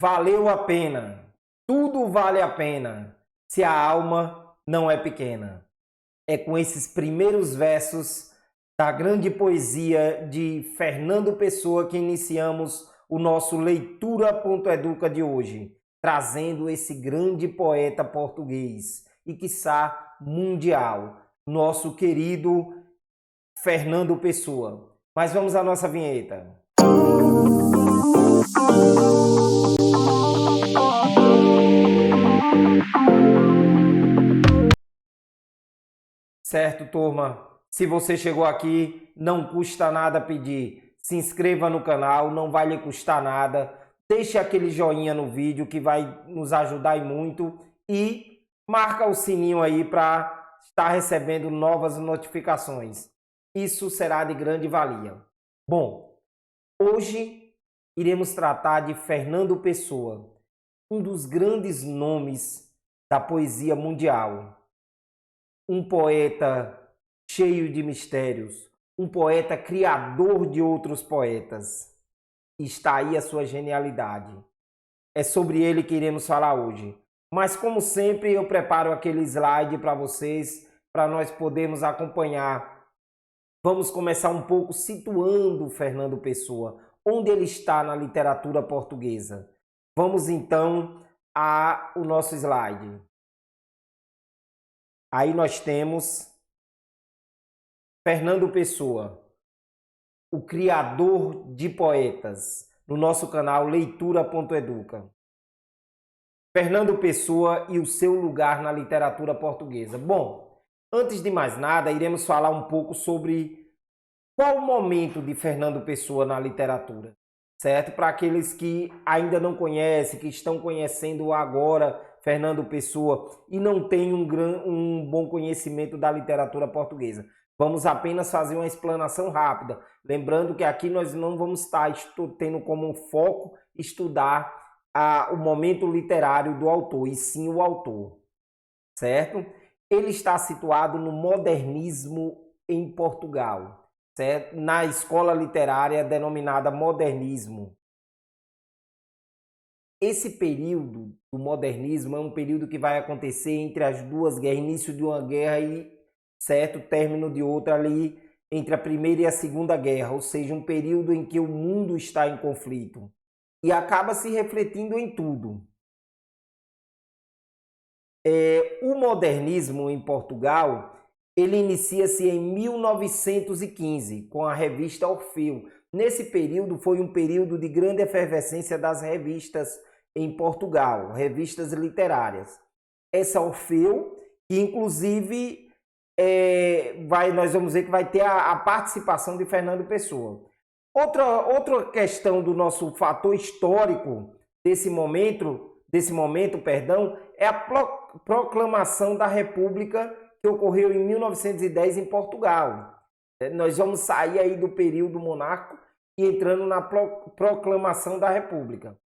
Valeu a pena, tudo vale a pena, se a alma não é pequena. É com esses primeiros versos da grande poesia de Fernando Pessoa que iniciamos o nosso Leitura.educa de hoje, trazendo esse grande poeta português e quiçá mundial, nosso querido Fernando Pessoa. Mas vamos à nossa vinheta. Certo, turma? Se você chegou aqui, não custa nada pedir. Se inscreva no canal, não vai lhe custar nada. Deixe aquele joinha no vídeo que vai nos ajudar e muito. E marca o sininho aí para estar recebendo novas notificações. Isso será de grande valia. Bom, hoje iremos tratar de Fernando Pessoa, um dos grandes nomes da poesia mundial. Um poeta cheio de mistérios, um poeta criador de outros poetas. Está aí a sua genialidade. É sobre ele que iremos falar hoje. Mas como sempre, eu preparo aquele slide para vocês, para nós podermos acompanhar. Vamos começar um pouco situando o Fernando Pessoa, onde ele está na literatura portuguesa. Vamos então ao nosso slide. Aí nós temos Fernando Pessoa, o criador de poetas, no nosso canal Leitura.educa. Fernando Pessoa e o seu lugar na literatura portuguesa. Bom, antes de mais nada, iremos falar um pouco sobre qual o momento de Fernando Pessoa na literatura, certo? Para aqueles que ainda não conhecem, que estão conhecendo agora Fernando Pessoa e não têm um bom conhecimento da literatura portuguesa. Vamos apenas fazer uma explanação rápida. Lembrando que aqui nós não vamos estar tendo como foco estudar o momento literário do autor, e sim o autor, certo? Ele está situado no modernismo em Portugal, certo? Na escola literária denominada modernismo. Esse período do modernismo é um período que vai acontecer entre as duas guerras, início de uma guerra e certo término de outra ali entre a Primeira e a Segunda Guerra, ou seja, um período em que o mundo está em conflito e acaba se refletindo em tudo. O modernismo em Portugal, ele inicia-se em 1915 com a revista Orfeu. Nesse período foi um período de grande efervescência das revistas em Portugal, revistas literárias. Essa Orfeu, que inclusive nós vamos ver que vai ter a participação de Fernando Pessoa. Outra questão do nosso fator histórico desse momento, é a proclamação da República que ocorreu em 1910 em Portugal. Nós vamos sair aí do período monárquico e entrando na proclamação da República.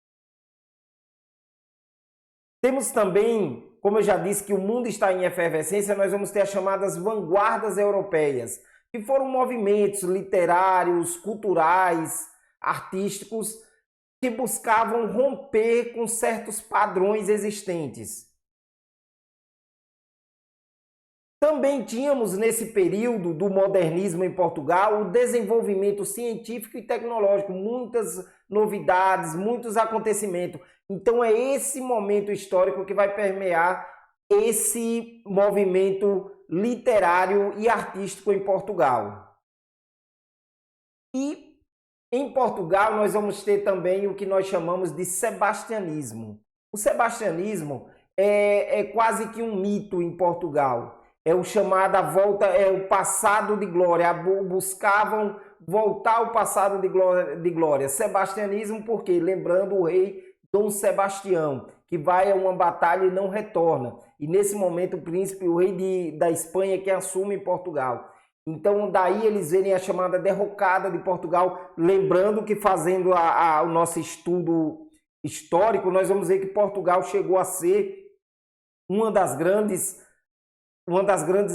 Temos também, como eu já disse, que o mundo está em efervescência, nós vamos ter as chamadas vanguardas europeias, que foram movimentos literários, culturais, artísticos, que buscavam romper com certos padrões existentes. Também tínhamos nesse período do modernismo em Portugal o desenvolvimento científico e tecnológico, muitas novidades, muitos acontecimentos. Então é esse momento histórico que vai permear esse movimento literário e artístico em Portugal. E em Portugal nós vamos ter também o que nós chamamos de sebastianismo. O sebastianismo é quase que um mito em Portugal. É o chamado a volta, é o passado de glória. Buscavam voltar ao passado de glória. Sebastianismo porque, lembrando o rei Dom Sebastião, que vai a uma batalha e não retorna. E nesse momento o príncipe, o rei da Espanha que assume Portugal. Então daí eles verem a chamada derrocada de Portugal, lembrando que fazendo o nosso estudo histórico, nós vamos ver que Portugal chegou a ser uma das grandes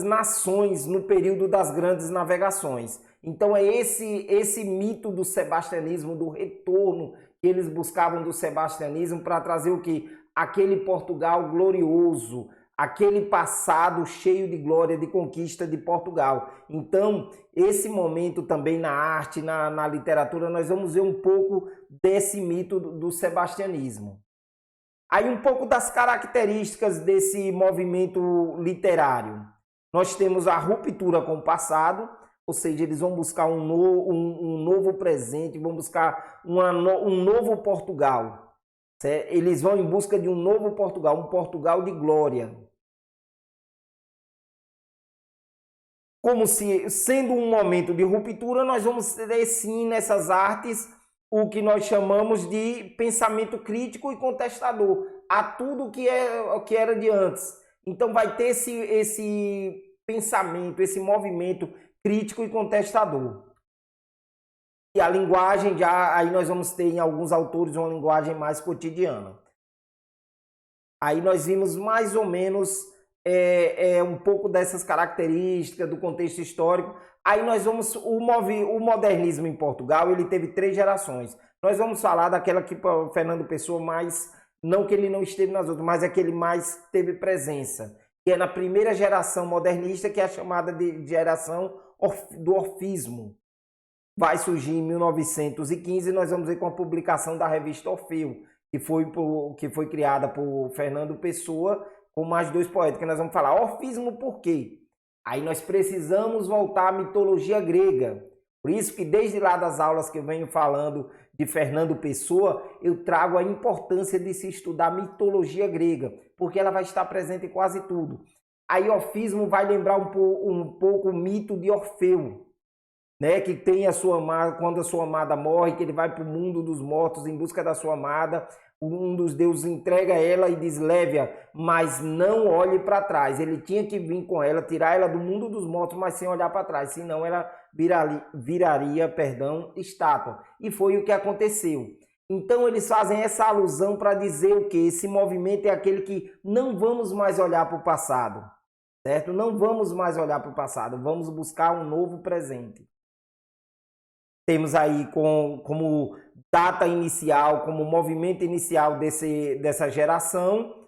nações no período das grandes navegações. Então é esse mito do sebastianismo, do retorno que eles buscavam do sebastianismo para trazer o quê? Aquele Portugal glorioso, aquele passado cheio de glória, de conquista de Portugal. Então, esse momento também na arte, na literatura, nós vamos ver um pouco desse mito do sebastianismo. Aí um pouco das características desse movimento literário. Nós temos a ruptura com o passado, ou seja, eles vão buscar um novo presente, vão buscar um novo Portugal. Certo? Eles vão em busca de um novo Portugal, um Portugal de glória. Como se, sendo um momento de ruptura, nós vamos ter sim nessas artes o que nós chamamos de pensamento crítico e contestador a tudo que era de antes. Então vai ter esse pensamento, esse movimento crítico e contestador. E a linguagem, já aí nós vamos ter em alguns autores uma linguagem mais cotidiana. Aí nós vimos mais ou menos um pouco dessas características do contexto histórico. Aí nós vamos, o modernismo em Portugal, ele teve 3 gerações. Nós vamos falar daquela que o Fernando Pessoa mais, não que ele não esteve nas outras, mas é que ele mais teve presença. Que é na primeira geração modernista, que é a chamada de geração do orfismo. Vai surgir em 1915 e nós vamos ver com a publicação da revista Orfeu, que foi criada por Fernando Pessoa, com mais 2 poetas, que nós vamos falar orfismo por quê? Aí nós precisamos voltar à mitologia grega. Por isso que desde lá das aulas que eu venho falando de Fernando Pessoa, eu trago a importância de se estudar mitologia grega, porque ela vai estar presente em quase tudo. Aí orfismo vai lembrar um pouco o mito de Orfeu, né, que tem a sua amada, quando a sua amada morre, que ele vai para o mundo dos mortos em busca da sua amada, um dos deuses entrega ela e diz, leve-a, mas não olhe para trás. Ele tinha que vir com ela, tirar ela do mundo dos mortos, mas sem olhar para trás, senão ela viraria estátua. E foi o que aconteceu. Então eles fazem essa alusão para dizer o que? Esse movimento é aquele que não vamos mais olhar para o passado, certo? Não vamos mais olhar para o passado, vamos buscar um novo presente. Temos aí como data inicial, como movimento inicial dessa geração,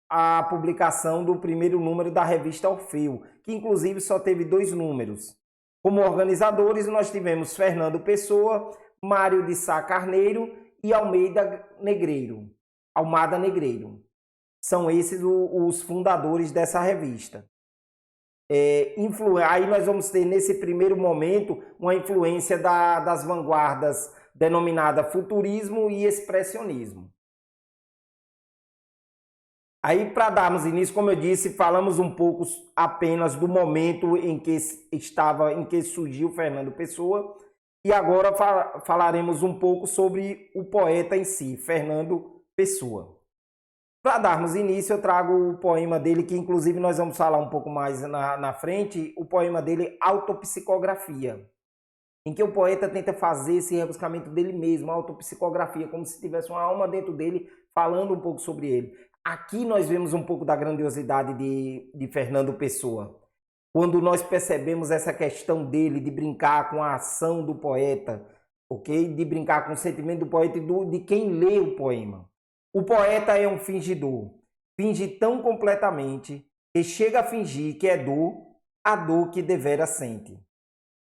a publicação do primeiro número da revista Orfeu, que inclusive só teve 2 números. Como organizadores, nós tivemos Fernando Pessoa, Mário de Sá Carneiro e Almada Negreiro. São esses os fundadores dessa revista. Aí nós vamos ter nesse primeiro momento uma influência das vanguardas denominada futurismo e expressionismo. Aí para darmos início, como eu disse, falamos um pouco apenas do momento em que surgiu Fernando Pessoa e agora falaremos um pouco sobre o poeta em si, Fernando Pessoa. Para darmos início, eu trago o poema dele, que inclusive nós vamos falar um pouco mais na frente, o poema dele, Autopsicografia, em que o poeta tenta fazer esse rebuscamento dele mesmo, a autopsicografia, como se tivesse uma alma dentro dele, falando um pouco sobre ele. Aqui nós vemos um pouco da grandiosidade de Fernando Pessoa, quando nós percebemos essa questão dele de brincar com a ação do poeta, ok? De brincar com o sentimento do poeta e de quem lê o poema. O poeta é um fingidor, finge tão completamente que chega a fingir que é dor, a dor que devera sente.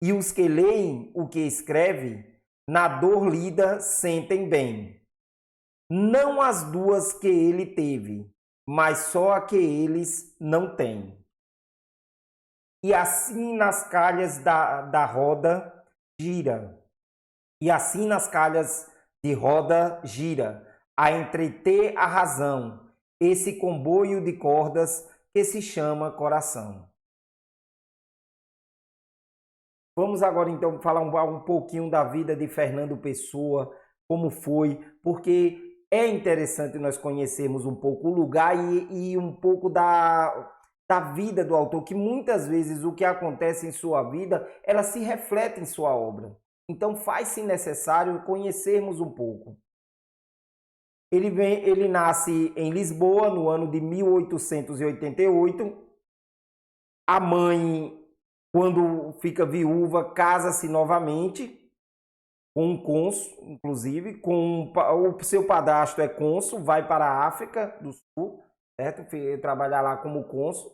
E os que leem o que escreve, na dor lida sentem bem. Não as 2 que ele teve, mas só a que eles não têm. E assim nas calhas da roda gira, e assim nas calhas de roda gira, a entreter a razão, esse comboio de cordas que se chama coração. Vamos agora então falar um pouquinho da vida de Fernando Pessoa, como foi, porque é interessante nós conhecermos um pouco o lugar e um pouco da vida do autor, que muitas vezes o que acontece em sua vida, ela se reflete em sua obra. Então faz-se necessário conhecermos um pouco. Ele nasce em Lisboa no ano de 1888. A mãe, quando fica viúva, casa-se novamente com um cônsul, inclusive, o seu padrasto é cônsul, vai para a África do Sul, certo? Trabalhar lá como cônsul.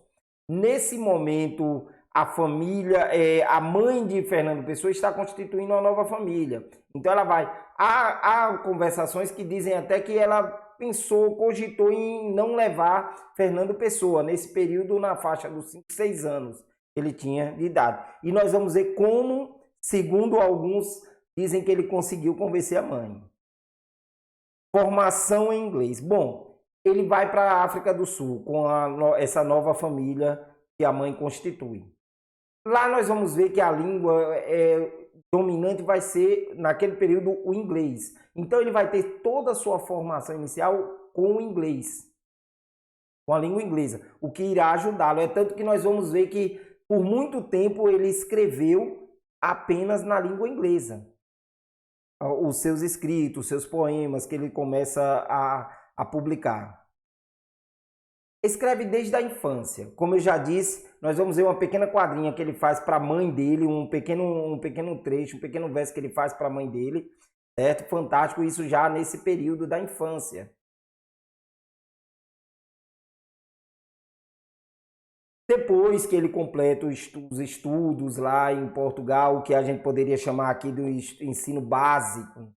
Nesse momento, a família, a mãe de Fernando Pessoa está constituindo uma nova família. Então ela vai. Há conversações que dizem até que ela pensou, cogitou em não levar Fernando Pessoa nesse período, na faixa dos 5, 6 anos que ele tinha de idade. E nós vamos ver como, segundo alguns, dizem que ele conseguiu convencer a mãe. Formação em inglês. Bom, ele vai para a África do Sul com essa nova família que a mãe constitui. Lá nós vamos ver que a língua dominante vai ser, naquele período, o inglês. Então ele vai ter toda a sua formação inicial com o inglês, com a língua inglesa, o que irá ajudá-lo. É tanto que nós vamos ver que, por muito tempo, ele escreveu apenas na língua inglesa. Os seus escritos, os seus poemas que ele começa a publicar. Escreve desde a infância. Como eu já disse, nós vamos ver uma pequena quadrinha que ele faz para a mãe dele, um pequeno trecho, um pequeno verso que ele faz para a mãe dele, certo? Fantástico, isso já nesse período da infância. Depois que ele completa os estudos lá em Portugal, o que a gente poderia chamar aqui do ensino básico,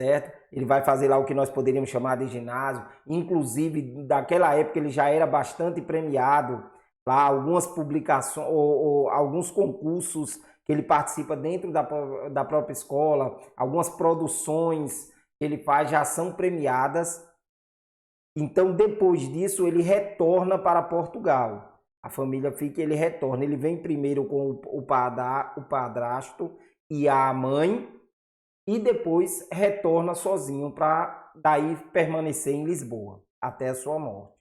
certo? Ele vai fazer lá o que nós poderíamos chamar de ginásio. Inclusive, daquela época ele já era bastante premiado. Lá, algumas publicações, ou alguns concursos que ele participa dentro da própria escola, algumas produções que ele faz já são premiadas. Então, depois disso, ele retorna para Portugal. A família fica e ele retorna. Ele vem primeiro com o padrasto e a mãe, e depois retorna sozinho para daí permanecer em Lisboa até a sua morte.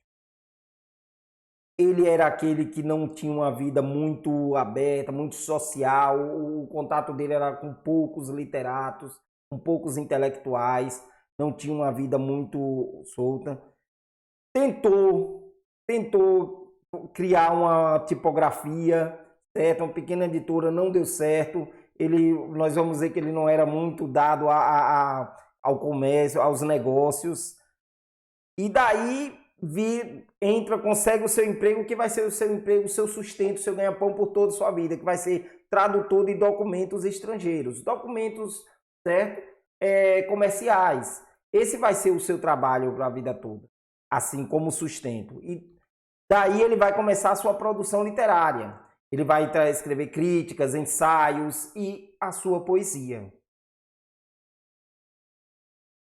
Ele era aquele que não tinha uma vida muito aberta, muito social, o contato dele era com poucos literatos, com poucos intelectuais, não tinha uma vida muito solta. Tentou criar uma tipografia, certo? Uma pequena editora, não deu certo. Nós vamos ver que ele não era muito dado ao comércio, aos negócios. E daí consegue o seu emprego, que vai ser o seu emprego, o seu sustento, o seu ganha-pão por toda a sua vida, que vai ser tradutor de documentos estrangeiros, documentos, certo? Comerciais. Esse vai ser o seu trabalho para a vida toda, assim como sustento. E daí ele vai começar a sua produção literária. Ele vai escrever críticas, ensaios e a sua poesia.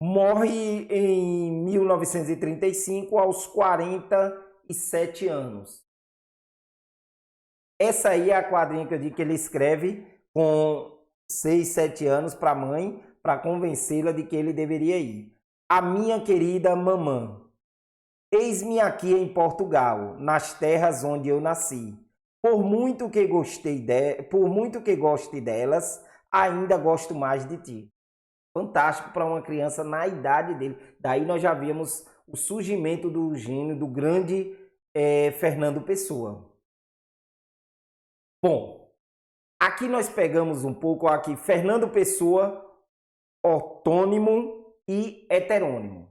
Morre em 1935 aos 47 anos. Essa aí é a quadrinha que eu digo que ele escreve com 6, 7 anos para a mãe, para convencê-la de que ele deveria ir. A minha querida mamã, eis-me aqui em Portugal, nas terras onde eu nasci. Por muito que goste delas, ainda gosto mais de ti. Fantástico para uma criança na idade dele. Daí nós já vimos o surgimento do gênio do grande Fernando Pessoa. Bom, aqui nós pegamos um pouco aqui Fernando Pessoa, ortônimo e heterônimo.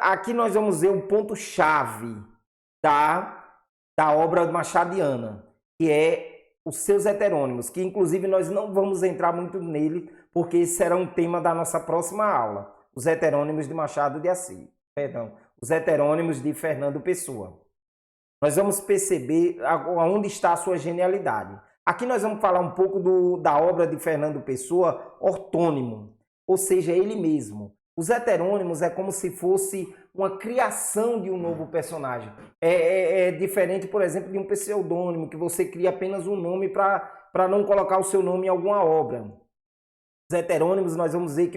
Aqui nós vamos ver um ponto-chave da obra machadiana, que é os seus heterônimos, que inclusive nós não vamos entrar muito nele, porque esse será um tema da nossa próxima aula, os heterônimos de Machado de Assis, os heterônimos de Fernando Pessoa. Nós vamos perceber onde está a sua genialidade. Aqui nós vamos falar um pouco da obra de Fernando Pessoa, ortônimo, ou seja, ele mesmo. Os heterônimos é como se fosse uma criação de um novo personagem. É diferente, por exemplo, de um pseudônimo, que você cria apenas um nome para não colocar o seu nome em alguma obra. Os heterônimos, nós vamos ver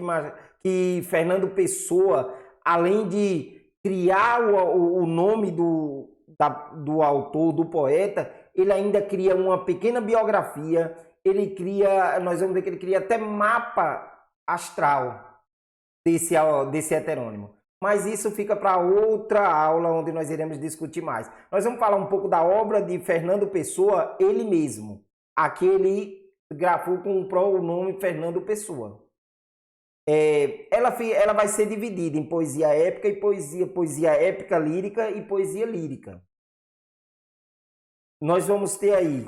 que Fernando Pessoa, além de criar o nome do autor, do poeta, ele ainda cria uma pequena biografia, nós vamos ver que ele cria até mapa astral desse heterônimo. Mas isso fica para outra aula, onde nós iremos discutir mais. Nós vamos falar um pouco da obra de Fernando Pessoa, ele mesmo. Aquele grafou com o pronome Fernando Pessoa. Ela vai ser dividida em poesia épica e poesia épica lírica e poesia lírica. Nós vamos ter aí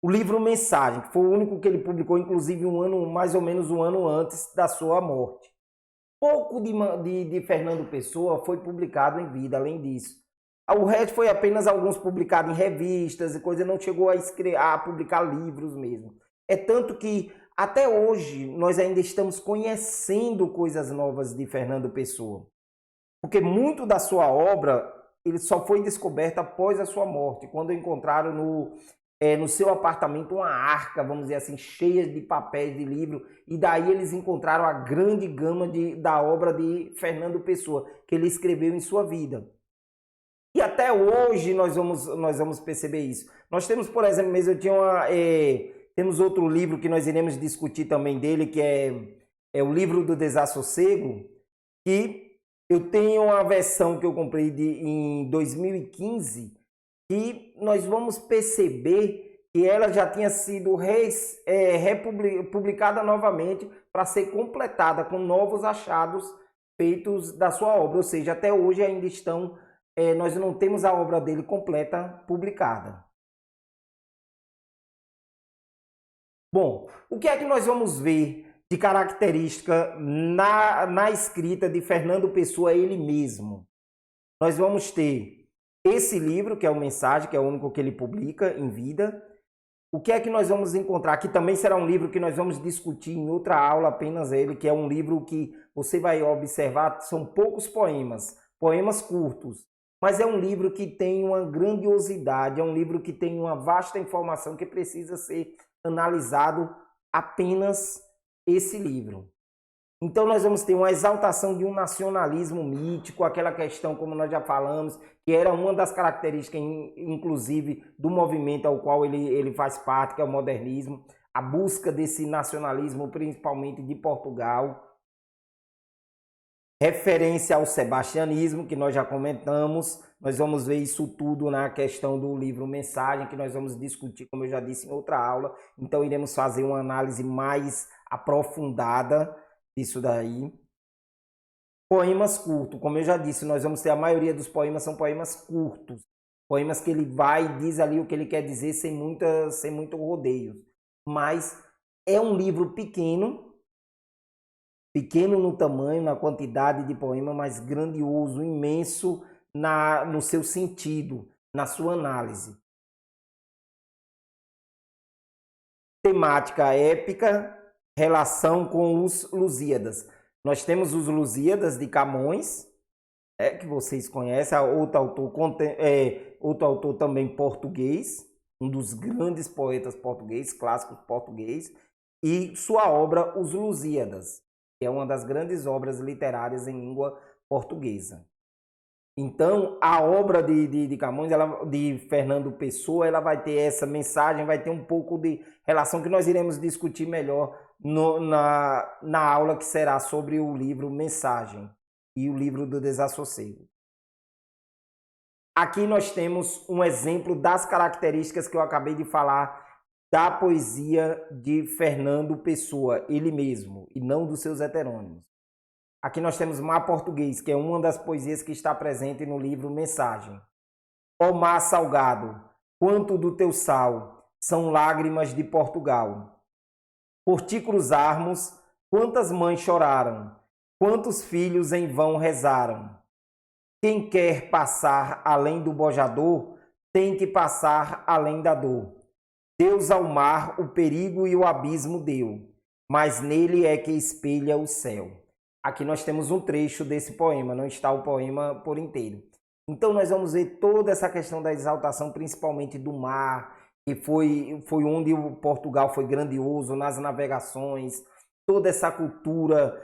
o livro Mensagem, que foi o único que ele publicou, inclusive mais ou menos um ano antes da sua morte. Pouco de Fernando Pessoa foi publicado em vida, além disso. O resto foi apenas alguns publicados em revistas e coisa, não chegou a publicar livros mesmo. É tanto que até hoje nós ainda estamos conhecendo coisas novas de Fernando Pessoa. Porque muito da sua obra ele só foi descoberto após a sua morte, quando encontraram no seu apartamento uma arca, vamos dizer assim, cheia de papéis de livro, e daí eles encontraram a grande gama da obra de Fernando Pessoa, que ele escreveu em sua vida. E até hoje nós vamos perceber isso. Nós temos, por exemplo, mesmo temos outro livro que nós iremos discutir também dele, que é o livro do Desassossego, que eu tenho uma versão que eu comprei em 2015, e nós vamos perceber que ela já tinha sido republicada novamente para ser completada com novos achados feitos da sua obra. Ou seja, até hoje ainda nós não temos a obra dele completa publicada. Bom, o que é que nós vamos ver de característica na escrita de Fernando Pessoa ele mesmo? Nós vamos ter esse livro, que é o Mensagem, que é o único que ele publica em vida. O que é que nós vamos encontrar? Que também será um livro que nós vamos discutir em outra aula, apenas ele, que é um livro que você vai observar, são poucos poemas curtos, mas é um livro que tem uma grandiosidade, é um livro que tem uma vasta informação que precisa ser analisado apenas esse livro. Então nós vamos ter uma exaltação de um nacionalismo mítico, aquela questão, como nós já falamos, que era uma das características, inclusive, do movimento ao qual ele faz parte, que é o modernismo, a busca desse nacionalismo, principalmente de Portugal, referência ao sebastianismo, que nós já comentamos. Nós vamos ver isso tudo na questão do livro Mensagem, que nós vamos discutir, como eu já disse, em outra aula. Então iremos fazer uma análise mais aprofundada disso daí. Poemas curtos, como eu já disse, nós vamos ter a maioria dos poemas são poemas curtos. Poemas que ele vai e diz ali o que ele quer dizer sem muito rodeio. Mas é um livro pequeno no tamanho, na quantidade de poema, mas grandioso, imenso no seu sentido, na sua análise. Temática épica, relação com os Lusíadas. Nós temos os Lusíadas de Camões, que vocês conhecem, outro autor também português, um dos grandes poetas portugueses, clássicos portugueses, e sua obra Os Lusíadas, que é uma das grandes obras literárias em língua portuguesa. Então, a obra de Camões, de Fernando Pessoa, ela vai ter essa mensagem, vai ter um pouco de relação que nós iremos discutir melhor na aula que será sobre o livro Mensagem e o livro do Desassossego. Aqui nós temos um exemplo das características que eu acabei de falar da poesia de Fernando Pessoa, ele mesmo, e não dos seus heterônimos. Aqui nós temos Mar Português, que é uma das poesias que está presente no livro Mensagem. Ó mar salgado, quanto do teu sal são lágrimas de Portugal. Por ti cruzarmos, quantas mães choraram, quantos filhos em vão rezaram. Quem quer passar além do bojador, tem que passar além da dor. Deus ao mar o perigo e o abismo deu, mas nele é que espelha o céu. Aqui nós temos um trecho desse poema, não está o poema por inteiro. Então nós vamos ver toda essa questão da exaltação, principalmente do mar, que foi onde o Portugal foi grandioso nas navegações, toda essa cultura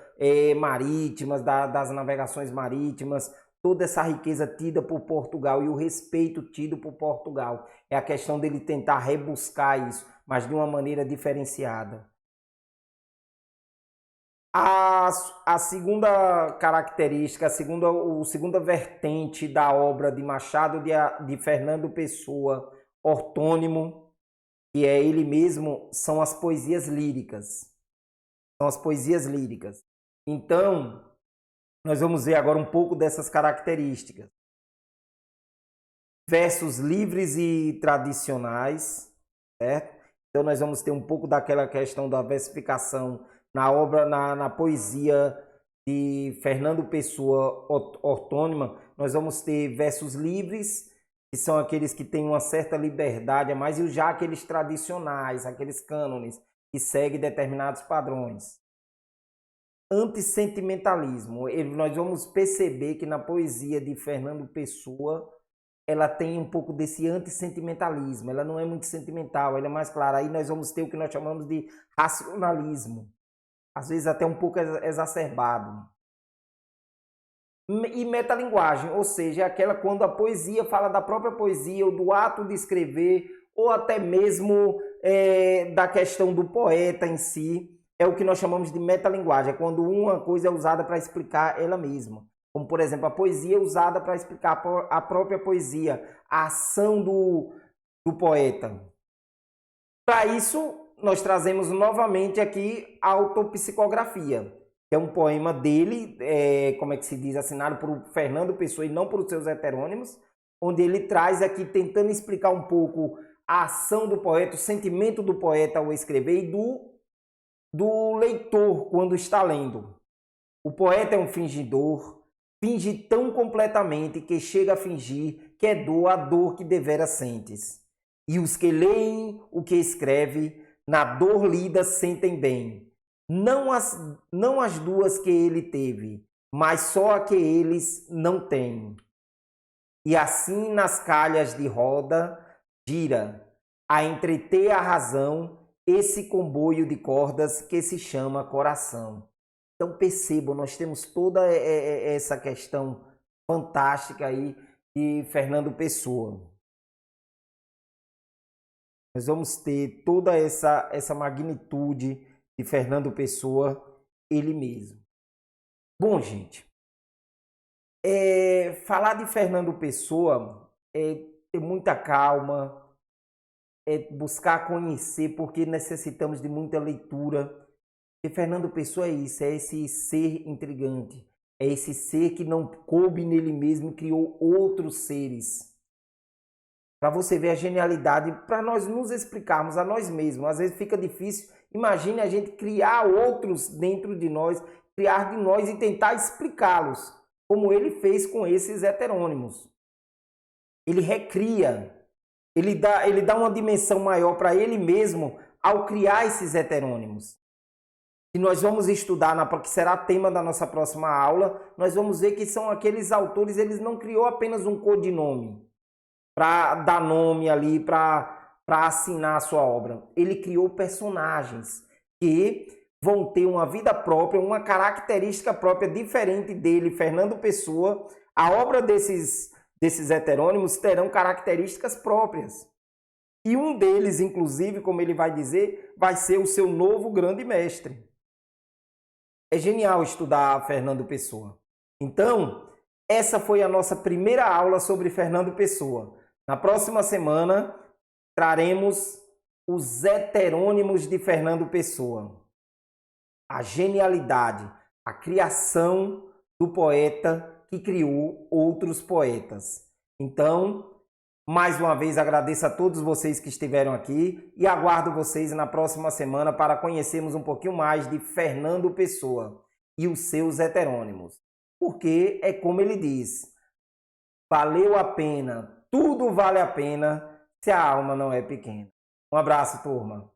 marítima, das navegações marítimas, toda essa riqueza tida por Portugal e o respeito tido por Portugal. É a questão dele tentar rebuscar isso, mas de uma maneira diferenciada. A segunda característica, a segunda vertente da obra de Machado de Fernando Pessoa, ortônimo, que é ele mesmo, são as poesias líricas. São as poesias líricas. Então, nós vamos ver agora um pouco dessas características. Versos livres e tradicionais, certo? Então nós vamos ter um pouco daquela questão da versificação na obra, na poesia de Fernando Pessoa ortônima. Nós vamos ter versos livres, que são aqueles que têm uma certa liberdade a mais, e já aqueles tradicionais, aqueles cânones, que seguem determinados padrões. Antissentimentalismo. Nós vamos perceber que na poesia de Fernando Pessoa ela tem um pouco desse antissentimentalismo, ela não é muito sentimental, ela é mais clara. Aí nós vamos ter o que nós chamamos de racionalismo, às vezes até um pouco exacerbado. E metalinguagem, ou seja, é aquela quando a poesia fala da própria poesia, ou do ato de escrever, ou até mesmo da questão do poeta em si, é o que nós chamamos de metalinguagem, é quando uma coisa é usada para explicar ela mesma. Como, por exemplo, a poesia usada para explicar a própria poesia, a ação do poeta. Para isso, nós trazemos novamente aqui a Autopsicografia, que é um poema dele, como é que se diz, assinado por Fernando Pessoa e não por seus heterônimos, onde ele traz aqui tentando explicar um pouco a ação do poeta, o sentimento do poeta ao escrever e do leitor quando está lendo. O poeta é um fingidor, finge tão completamente que chega a fingir que é dor a dor que devera sentes. E os que leem o que escreve, na dor lida sentem bem. Não as duas que ele teve, mas só a que eles não têm. E assim nas calhas de roda, gira, a entreter a razão, esse comboio de cordas que se chama coração. Então percebam, nós temos toda essa questão fantástica aí de Fernando Pessoa. Nós vamos ter toda essa magnitude de Fernando Pessoa, ele mesmo. Bom, gente, falar de Fernando Pessoa é ter muita calma, é buscar conhecer, porque necessitamos de muita leitura. Porque Fernando Pessoa é isso, é esse ser intrigante, é esse ser que não coube nele mesmo e criou outros seres. Para você ver a genialidade, para nós nos explicarmos a nós mesmos. Às vezes fica difícil, imagine a gente criar outros dentro de nós, criar de nós e tentar explicá-los, como ele fez com esses heterônimos. Ele recria, ele dá uma dimensão maior para ele mesmo ao criar esses heterônimos. E nós vamos estudar, que será tema da nossa próxima aula, nós vamos ver que são aqueles autores, eles não criou apenas um codinome para dar nome ali, para assinar a sua obra. Ele criou personagens que vão ter uma vida própria, uma característica própria diferente dele, Fernando Pessoa. A obra desses heterônimos terão características próprias. E um deles, inclusive, como ele vai dizer, vai ser o seu novo grande mestre. É genial estudar Fernando Pessoa. Então, essa foi a nossa primeira aula sobre Fernando Pessoa. Na próxima semana, traremos os heterônimos de Fernando Pessoa. A genialidade, a criação do poeta que criou outros poetas. Então, mais uma vez agradeço a todos vocês que estiveram aqui e aguardo vocês na próxima semana para conhecermos um pouquinho mais de Fernando Pessoa e os seus heterônimos. Porque é como ele diz, valeu a pena, tudo vale a pena se a alma não é pequena. Um abraço, turma.